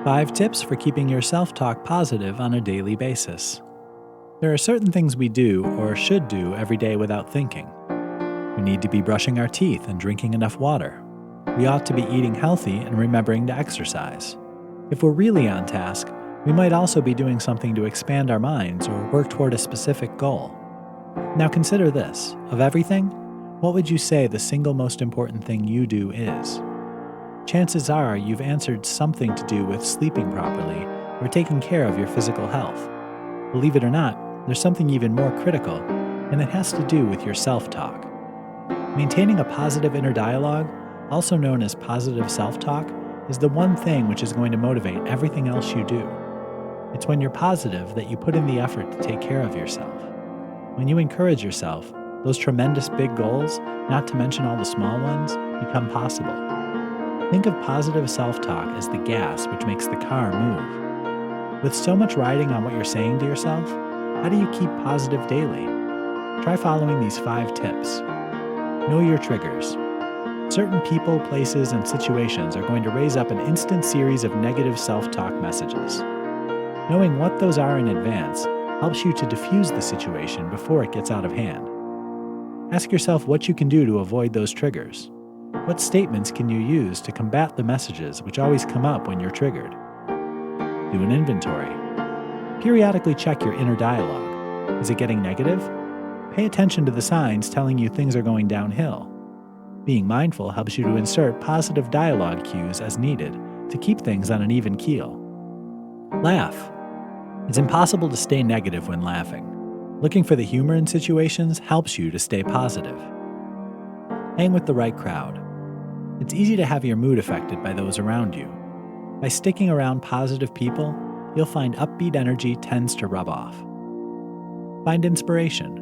5 tips for keeping your self-talk positive on a daily basis. There are certain things we do or should do every day without thinking. We need to be brushing our teeth and drinking enough water. We ought to be eating healthy and remembering to exercise. If we're really on task, we might also be doing something to expand our minds or work toward a specific goal. Now consider this. Of everything, what would you say the single most important thing you do is? Chances are you've answered something to do with sleeping properly or taking care of your physical health. Believe it or not, there's something even more critical, and it has to do with your self-talk. Maintaining a positive inner dialogue, also known as positive self-talk, is the one thing which is going to motivate everything else you do. It's when you're positive that you put in the effort to take care of yourself. When you encourage yourself, those tremendous big goals, not to mention all the small ones, become possible. Think of positive self-talk as the gas which makes the car move. With so much riding on what you're saying to yourself, how do you keep positive daily? Try following these 5 tips. Know your triggers. Certain people, places, and situations are going to raise up an instant series of negative self-talk messages. Knowing what those are in advance helps you to diffuse the situation before it gets out of hand. Ask yourself what you can do to avoid those triggers. What statements can you use to combat the messages which always come up when you're triggered? Do an inventory. Periodically check your inner dialogue. Is it getting negative? Pay attention to the signs telling you things are going downhill. Being mindful helps you to insert positive dialogue cues as needed to keep things on an even keel. Laugh. It's impossible to stay negative when laughing. Looking for the humor in situations helps you to stay positive. Hang with the right crowd. It's easy to have your mood affected by those around you. By sticking around positive people, you'll find upbeat energy tends to rub off. Find inspiration.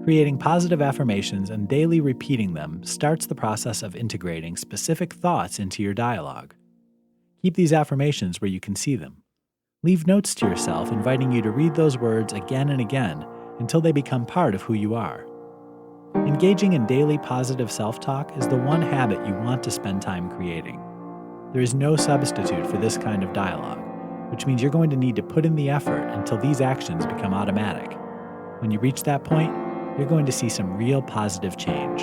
Creating positive affirmations and daily repeating them starts the process of integrating specific thoughts into your dialogue. Keep these affirmations where you can see them. Leave notes to yourself inviting you to read those words again and again until they become part of who you are. Engaging in daily positive self-talk is the one habit you want to spend time creating. There is no substitute for this kind of dialogue, which means you're going to need to put in the effort until these actions become automatic. When you reach that point, you're going to see some real positive change.